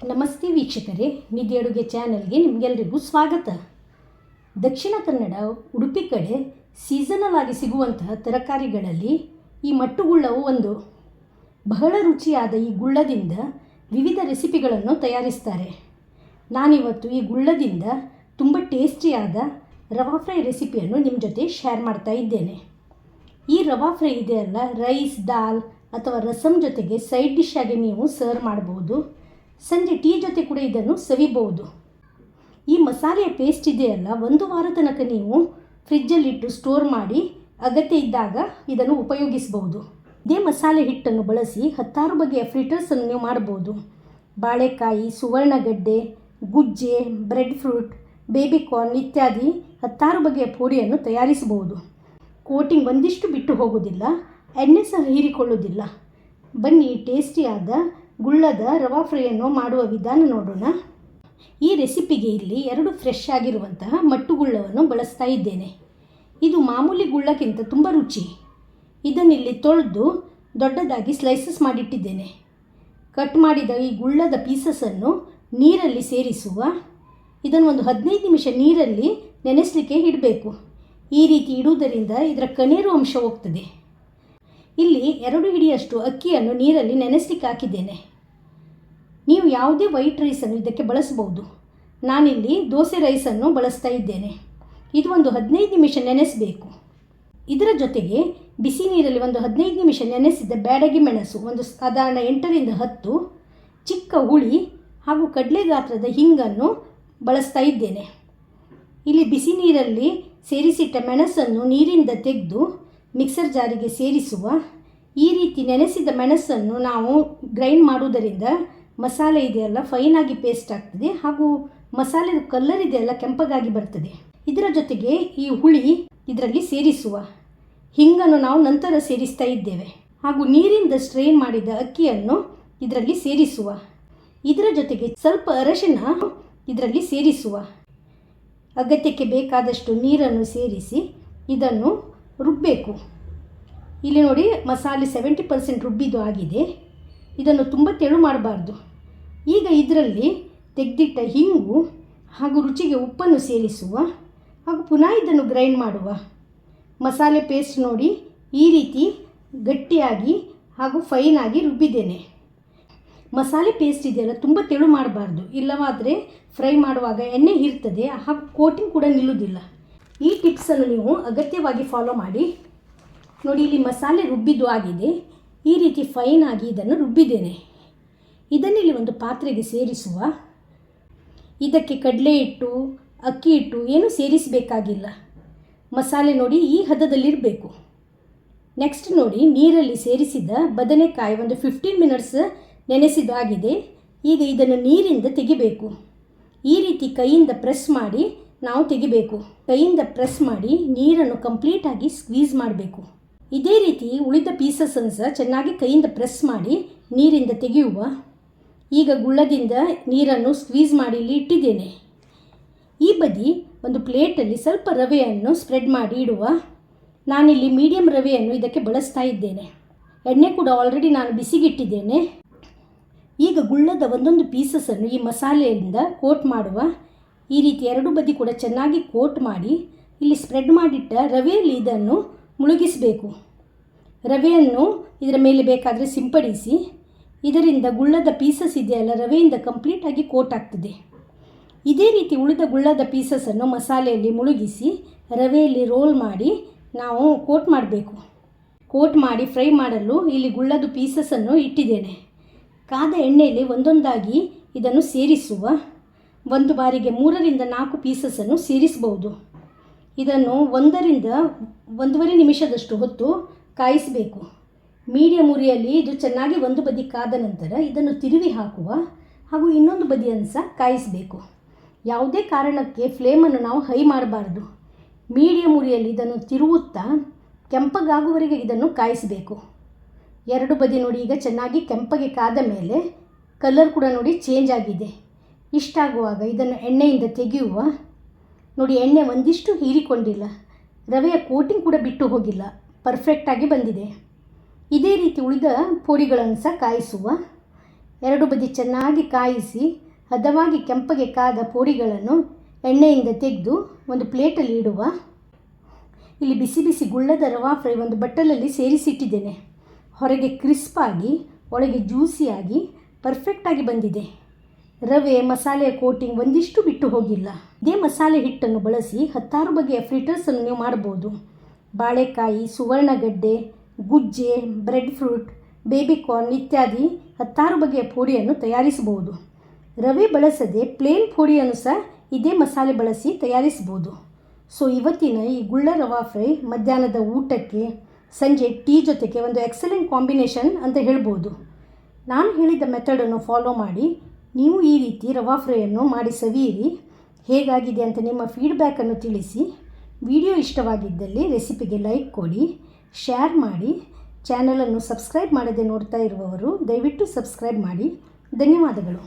ನಮಸ್ತೆ ವೀಕ್ಷಕರೇ, ನಿಧಿ ಅಡುಗೆ ಚಾನೆಲ್ಗೆ ನಿಮಗೆಲ್ಲರಿಗೂ ಸ್ವಾಗತ. ದಕ್ಷಿಣ ಕನ್ನಡ ಉಡುಪಿ ಕಡೆ ಸೀಸನಲ್ ಆಗಿ ಸಿಗುವಂತಹ ತರಕಾರಿಗಳಲ್ಲಿ ಈ ಮಟ್ಟುಗುಳ್ಳವು ಒಂದು. ಬಹಳ ರುಚಿಯಾದ ಈ ಗುಳ್ಳದಿಂದ ವಿವಿಧ ರೆಸಿಪಿಗಳನ್ನು ತಯಾರಿಸ್ತಾರೆ. ನಾನಿವತ್ತು ಈ ಗುಳ್ಳದಿಂದ ತುಂಬ ಟೇಸ್ಟಿಯಾದ ರವಾ ಫ್ರೈ ರೆಸಿಪಿಯನ್ನು ನಿಮ್ಮ ಜೊತೆ ಶೇರ್ ಮಾಡ್ತಾ ಇದ್ದೇನೆ. ಈ ರವಾ ಫ್ರೈ ಇದೆಯಲ್ಲ, ರೈಸ್, ದಾಲ್ ಅಥವಾ ರಸಮ್ ಜೊತೆಗೆ ಸೈಡ್ ಡಿಶ್ ಆಗಿ ನೀವು ಸರ್ವ್ ಮಾಡ್ಬೋದು. ಸಂಜೆ ಟೀ ಜೊತೆ ಕೂಡ ಇದನ್ನು ಸವಿಬಹುದು. ಈ ಮಸಾಲೆಯ ಪೇಸ್ಟ್ ಇದೆಯಲ್ಲ, 1 ವಾರ ತನಕ ನೀವು ಫ್ರಿಜ್ಜಲ್ಲಿಟ್ಟು ಸ್ಟೋರ್ ಮಾಡಿ ಅಗತ್ಯ ಇದ್ದಾಗ ಇದನ್ನು ಉಪಯೋಗಿಸಬಹುದು. ಇದೇ ಮಸಾಲೆ ಹಿಟ್ಟನ್ನು ಬಳಸಿ 10 ಬಗೆಯ ಫ್ರಿಟರ್ಸನ್ನು ನೀವು ಮಾಡ್ಬೋದು. ಬಾಳೆಕಾಯಿ, ಸುವರ್ಣಗಡ್ಡೆ, ಗುಜ್ಜೆ, ಬ್ರೆಡ್ ಫ್ರೂಟ್, ಬೇಬಿಕಾರ್ನ್ ಇತ್ಯಾದಿ 10 ಬಗೆಯ ಪುಡಿಯನ್ನು ತಯಾರಿಸಬಹುದು. ಕೋಟಿಂಗ್ ಒಂದಿಷ್ಟು ಬಿಟ್ಟು ಹೋಗೋದಿಲ್ಲ, ಎಣ್ಣೆ ಸಹ ಹೀರಿಕೊಳ್ಳೋದಿಲ್ಲ. ಬನ್ನಿ ಟೇಸ್ಟಿಯಾದ ಗುಳ್ಳದ ರವಾ ಫ್ರೈಯನ್ನು ಮಾಡುವ ವಿಧಾನ ನೋಡೋಣ. ಈ ರೆಸಿಪಿಗೆ ಇಲ್ಲಿ 2 ಫ್ರೆಶ್ ಆಗಿರುವಂತಹ ಮಟ್ಟುಗುಳ್ಳವನ್ನು ಬಳಸ್ತಾ ಇದ್ದೇನೆ. ಇದು ಮಾಮೂಲಿ ಗುಳ್ಳಕ್ಕಿಂತ ತುಂಬ ರುಚಿ. ಇದನ್ನಿಲ್ಲಿ ತೊಳೆದು ದೊಡ್ಡದಾಗಿ ಸ್ಲೈಸಸ್ ಮಾಡಿಟ್ಟಿದ್ದೇನೆ. ಕಟ್ ಮಾಡಿದ ಈ ಗುಳ್ಳದ ಪೀಸಸನ್ನು ನೀರಲ್ಲಿ ಸೇರಿಸುವ. ಇದನ್ನು ಒಂದು 15 ನಿಮಿಷ ನೀರಲ್ಲಿ ನೆನೆಸಲಿಕ್ಕೆ ಇಡಬೇಕು. ಈ ರೀತಿ ಇಡುವುದರಿಂದ ಇದರ ಕಣ್ಣೀರು ಅಂಶ ಹೋಗ್ತದೆ. ಇಲ್ಲಿ 2 ಹಿಡಿಯಷ್ಟು ಅಕ್ಕಿಯನ್ನು ನೀರಲ್ಲಿ ನೆನೆಸಲಿಕ್ಕೆ ಹಾಕಿದ್ದೇನೆ. ನೀವು ಯಾವುದೇ ವೈಟ್ ರೈಸನ್ನು ಇದಕ್ಕೆ ಬಳಸಬಹುದು. ನಾನಿಲ್ಲಿ ದೋಸೆ ರೈಸನ್ನು ಬಳಸ್ತಾ ಇದ್ದೇನೆ. ಇದು ಒಂದು 15 ನಿಮಿಷ ನೆನೆಸಬೇಕು. ಇದರ ಜೊತೆಗೆ ಬಿಸಿ ನೀರಲ್ಲಿ ಒಂದು 15 ನಿಮಿಷ ನೆನೆಸಿದ ಬ್ಯಾಡಗಿ ಮೆಣಸು, ಒಂದು ಸಾಧಾರಣ 8 ರಿಂದ 10, ಚಿಕ್ಕ ಹುಳಿ ಹಾಗೂ ಕಡಲೆ ಗಾತ್ರದ ಹಿಂಗನ್ನು ಬಳಸ್ತಾ ಇದ್ದೇನೆ. ಇಲ್ಲಿ ಬಿಸಿ ನೀರಲ್ಲಿ ಸೇರಿಸಿಟ್ಟ ಮೆಣಸನ್ನು ನೀರಿಂದ ತೆಗೆದು ಮಿಕ್ಸರ್ ಜಾರಿಗೆ ಸೇರಿಸುವ. ಈ ರೀತಿ ನೆನೆಸಿದ ಮೆಣಸನ್ನು ನಾವು ಗ್ರೈಂಡ್ ಮಾಡುವುದರಿಂದ ಮಸಾಲೆ ಇದೆಯಲ್ಲ ಫೈನಾಗಿ ಪೇಸ್ಟ್ ಆಗ್ತದೆ, ಹಾಗೂ ಮಸಾಲೆದ ಕಲರ್ ಇದೆಯಲ್ಲ ಕೆಂಪಗಾಗಿ ಬರ್ತದೆ. ಇದರ ಜೊತೆಗೆ ಈ ಹುಳಿ ಇದರಲ್ಲಿ ಸೇರಿಸುವ. ಹಿಂಗನ್ನು ನಾವು ನಂತರ ಸೇರಿಸ್ತಾ ಇದ್ದೇವೆ. ಹಾಗೂ ನೀರಿಂದ ಸ್ಟ್ರೈನ್ ಮಾಡಿದ ಅಕ್ಕಿಯನ್ನು ಇದರಲ್ಲಿ ಸೇರಿಸುವ. ಇದರ ಜೊತೆಗೆ ಸ್ವಲ್ಪ ಅರಶಿನ ಇದರಲ್ಲಿ ಸೇರಿಸುವ. ಅಗತ್ಯಕ್ಕೆ ಬೇಕಾದಷ್ಟು ನೀರನ್ನು ಸೇರಿಸಿ ಇದನ್ನು ರುಬ್ಬಬೇಕು. ಇಲ್ಲಿ ನೋಡಿ, ಮಸಾಲೆ 70% ರುಬ್ಬಿದ್ದು ಆಗಿದೆ. ಇದನ್ನು ತುಂಬ ತೆಳು ಮಾಡಬಾರ್ದು. ಈಗ ಇದರಲ್ಲಿ ತೆಗೆದಿಟ್ಟ ಹಿಂಗು ಹಾಗೂ ರುಚಿಗೆ ಉಪ್ಪನ್ನು ಸೇರಿಸುವ. ಹಾಗೂ ಪುನಃ ಇದನ್ನು ಗ್ರೈಂಡ್ ಮಾಡುವ. ಮಸಾಲೆ ಪೇಸ್ಟ್ ನೋಡಿ, ಈ ರೀತಿ ಗಟ್ಟಿಯಾಗಿ ಹಾಗೂ ಫೈನಾಗಿ ರುಬ್ಬಿದ್ದೇನೆ. ಮಸಾಲೆ ಪೇಸ್ಟ್ ಇದೆಯಲ್ಲ ತುಂಬ ತೆಳು ಮಾಡಬಾರ್ದು, ಇಲ್ಲವಾದರೆ ಫ್ರೈ ಮಾಡುವಾಗ ಎಣ್ಣೆ ಹೀರ್ತದೆ, ಹಾಗೂ ಕೋಟಿಂಗ್ ಕೂಡ ನಿಲ್ಲುವುದಿಲ್ಲ. ಈ ಟಿಪ್ಸನ್ನು ನೀವು ಅಗತ್ಯವಾಗಿ ಫಾಲೋ ಮಾಡಿ. ನೋಡಿ, ಇಲ್ಲಿ ಮಸಾಲೆ ರುಬ್ಬಿದ್ದು ಆಗಿದೆ. ಈ ರೀತಿ ಫೈನಾಗಿ ಇದನ್ನು ರುಬ್ಬಿದ್ದೇನೆ. ಇದನ್ನಿಲ್ಲಿ ಒಂದು ಪಾತ್ರೆಗೆ ಸೇರಿಸುವ. ಇದಕ್ಕೆ ಕಡಲೆ ಹಿಟ್ಟು, ಅಕ್ಕಿ ಹಿಟ್ಟು ಏನು ಸೇರಿಸಬೇಕಾಗಿಲ್ಲ. ಮಸಾಲೆ ನೋಡಿ ಈ ಹದದಲ್ಲಿರಬೇಕು. ನೆಕ್ಸ್ಟ್ ನೋಡಿ, ನೀರಲ್ಲಿ ಸೇರಿಸಿದ ಬದನೆಕಾಯಿ ಒಂದು 15 ಮಿನಿಟ್ಸ್ ನೆನೆಸಿದಾಗಿದೆ. ಈಗ ಇದನ್ನು ನೀರಿಂದ ತೆಗಿಬೇಕು. ಈ ರೀತಿ ಕೈಯಿಂದ ಪ್ರೆಸ್ ಮಾಡಿ ನಾವು ತೆಗಿಬೇಕು. ಕೈಯಿಂದ ಪ್ರೆಸ್ ಮಾಡಿ ನೀರನ್ನು ಕಂಪ್ಲೀಟಾಗಿ ಸ್ಕ್ವೀಸ್ ಮಾಡಬೇಕು. ಇದೇ ರೀತಿ ಉಳಿದ ಪೀಸಸನ್ನು ಸಹ ಚೆನ್ನಾಗಿ ಕೈಯಿಂದ ಪ್ರೆಸ್ ಮಾಡಿ ನೀರಿಂದ ತೆಗೆಯುವ. ಈಗ ಗುಳ್ಳದಿಂದ ನೀರನ್ನು ಸ್ಕ್ವೀಸ್ ಮಾಡಿ ಇಲ್ಲಿ ಇಟ್ಟಿದ್ದೇನೆ. ಈ ಬದಿ ಒಂದು ಪ್ಲೇಟಲ್ಲಿ ಸ್ವಲ್ಪ ರವೆಯನ್ನು ಸ್ಪ್ರೆಡ್ ಮಾಡಿ ಇಡುವ. ನಾನಿಲ್ಲಿ ಮೀಡಿಯಮ್ ರವೆಯನ್ನು ಇದಕ್ಕೆ ಬಳಸ್ತಾ ಇದ್ದೇನೆ. ಎಣ್ಣೆ ಕೂಡ ಆಲ್ರೆಡಿ ನಾನು ಬಿಸಿಗಿಟ್ಟಿದ್ದೇನೆ. ಈಗ ಗುಳ್ಳದ ಒಂದೊಂದು ಪೀಸಸನ್ನು ಈ ಮಸಾಲೆಯಿಂದ ಕೋಟ್ ಮಾಡುವ. ಈ ರೀತಿ 2 ಬದಿ ಕೂಡ ಚೆನ್ನಾಗಿ ಕೋಟ್ ಮಾಡಿ ಇಲ್ಲಿ ಸ್ಪ್ರೆಡ್ ಮಾಡಿಟ್ಟ ರವೆಯಲ್ಲಿ ಇದನ್ನು ಮುಳುಗಿಸಬೇಕು. ರವೆಯನ್ನು ಇದರ ಮೇಲೆ ಬೇಕಾದರೆ ಸಿಂಪಡಿಸಿ. ಇದರಿಂದ ಗುಳ್ಳದ ಪೀಸಸ್ ಇದೆಯಲ್ಲ ರವೆಯಿಂದ ಕಂಪ್ಲೀಟಾಗಿ ಕೋಟ್ ಆಗ್ತದೆ. ಇದೇ ರೀತಿ ಉಳಿದ ಗುಳ್ಳದ ಪೀಸಸನ್ನು ಮಸಾಲೆಯಲ್ಲಿ ಮುಳುಗಿಸಿ ರವೆಯಲ್ಲಿ ರೋಲ್ ಮಾಡಿ ನಾವು ಕೋಟ್ ಮಾಡಬೇಕು. ಕೋಟ್ ಮಾಡಿ ಫ್ರೈ ಮಾಡಲು ಇಲ್ಲಿ ಗುಳ್ಳದ ಪೀಸಸನ್ನು ಇಟ್ಟಿದ್ದೇನೆ. ಕಾದ ಎಣ್ಣೆಯಲ್ಲಿ ಒಂದೊಂದಾಗಿ ಇದನ್ನು ಸೇರಿಸುವ. ಒಂದು ಬಾರಿಗೆ 3 ರಿಂದ 4 ಪೀಸಸನ್ನು ಸೇರಿಸಬಹುದು. ಇದನ್ನು 1 ರಿಂದ 1.5 ನಿಮಿಷದಷ್ಟು ಹೊತ್ತು ಕಾಯಿಸಬೇಕು. ಮೀಡಿಯಮ್ ಉರಿಯಲ್ಲಿ ಇದು ಚೆನ್ನಾಗಿ ಒಂದು ಬದಿ ಕಾದ ನಂತರ ಇದನ್ನು ತಿರುವಿ ಹಾಕುವ. ಹಾಗೂ ಇನ್ನೊಂದು ಬದಿಯನ್ನು ಸಹ ಕಾಯಿಸಬೇಕು. ಯಾವುದೇ ಕಾರಣಕ್ಕೆ ಫ್ಲೇಮನ್ನು ನಾವು ಹೈ ಮಾಡಬಾರ್ದು. ಮೀಡಿಯಮ್ ಉರಿಯಲ್ಲಿ ಇದನ್ನು ತಿರುವುತ್ತಾ ಕೆಂಪಗಾಗುವವರೆಗೆ ಇದನ್ನು ಕಾಯಿಸಬೇಕು. 2 ಬದಿ ನೋಡಿ ಈಗ ಚೆನ್ನಾಗಿ ಕೆಂಪಗೆ ಕಾದ ಮೇಲೆ ಕಲರ್ ಕೂಡ ನೋಡಿ ಚೇಂಜ್ ಆಗಿದೆ. ಇಷ್ಟಾಗುವಾಗ ಇದನ್ನು ಎಣ್ಣೆಯಿಂದ ತೆಗೆಯುವ. ನೋಡಿ, ಎಣ್ಣೆ ಒಂದಿಷ್ಟು ಹೀರಿಕೊಂಡಿಲ್ಲ, ರವೆಯ ಕೋಟಿಂಗ್ ಕೂಡ ಬಿಟ್ಟು ಹೋಗಿಲ್ಲ, ಪರ್ಫೆಕ್ಟಾಗಿ ಬಂದಿದೆ. ಇದೇ ರೀತಿ ಉಳಿದ ಪುಡಿಗಳನ್ನು ಸಹ ಕಾಯಿಸುವ. ಎರಡು ಬದಿ ಚೆನ್ನಾಗಿ ಕಾಯಿಸಿ ಹದವಾಗಿ ಕೆಂಪಗೆ ಕಾದ ಪೋಡಿಗಳನ್ನು ಎಣ್ಣೆಯಿಂದ ತೆಗೆದು ಒಂದು ಪ್ಲೇಟಲ್ಲಿ ಇಡುವ. ಇಲ್ಲಿ ಬಿಸಿ ಬಿಸಿ ಗುಳ್ಳದ ರವಾ ಫ್ರೈ ಒಂದು ಬಟ್ಟಲಲ್ಲಿ ಸೇರಿಸಿಟ್ಟಿದ್ದೇನೆ. ಹೊರಗೆ ಕ್ರಿಸ್ಪಾಗಿ ಒಳಗೆ ಜ್ಯೂಸಿಯಾಗಿ ಪರ್ಫೆಕ್ಟಾಗಿ ಬಂದಿದೆ. ರವೆ ಮಸಾಲೆಯ ಕೋಟಿಂಗ್ ಒಂದಿಷ್ಟು ಬಿಟ್ಟು ಹೋಗಿಲ್ಲ. ಇದೇ ಮಸಾಲೆ ಹಿಟ್ಟನ್ನು ಬಳಸಿ 10 ಬಗೆಯ ಫ್ರಿಟರ್ಸನ್ನು ನೀವು ಮಾಡ್ಬೋದು. ಬಾಳೆಕಾಯಿ, ಸುವರ್ಣಗಡ್ಡೆ, ಗುಜ್ಜೆ, ಬ್ರೆಡ್ ಫ್ರೂಟ್, ಬೇಬಿಕಾರ್ನ್ ಇತ್ಯಾದಿ 10 ಬಗೆಯ ಪೋಡಿಯನ್ನು ತಯಾರಿಸಬಹುದು. ರವೆ ಬಳಸದೆ ಪ್ಲೇನ್ ಪೋಡಿಯನ್ನು ಸಹ ಇದೇ ಮಸಾಲೆ ಬಳಸಿ ತಯಾರಿಸ್ಬೋದು. ಸೊ ಇವತ್ತಿನ ಈ ಗುಳ್ಳ ರವಾ ಫ್ರೈ ಮಧ್ಯಾಹ್ನದ ಊಟಕ್ಕೆ, ಸಂಜೆ ಟೀ ಜೊತೆಗೆ ಒಂದು ಎಕ್ಸಲೆಂಟ್ ಕಾಂಬಿನೇಷನ್ ಅಂತ ಹೇಳ್ಬೋದು. ನಾನು ಹೇಳಿದ ಮೆಥಡನ್ನು ಫಾಲೋ ಮಾಡಿ ನೀವು ಈ ರೀತಿ ರವಾ ಫ್ರೈಯನ್ನು ಮಾಡಿ ಸವಿಯಿರಿ. ಹೇಗಾಗಿದೆ ಅಂತ ನಿಮ್ಮ ಫೀಡ್ಬ್ಯಾಕನ್ನು ತಿಳಿಸಿ. ವಿಡಿಯೋ ಇಷ್ಟವಾಗಿದ್ದಲ್ಲಿ ರೆಸಿಪಿಗೆ ಲೈಕ್ ಕೊಡಿ, ಶೇರ್ ಮಾಡಿ. ಚಾನಲನ್ನು ಸಬ್ಸ್ಕ್ರೈಬ್ ಮಾಡದೆ ನೋಡ್ತಾ ಇರುವವರು ದಯವಿಟ್ಟು ಸಬ್ಸ್ಕ್ರೈಬ್ ಮಾಡಿ. ಧನ್ಯವಾದಗಳು.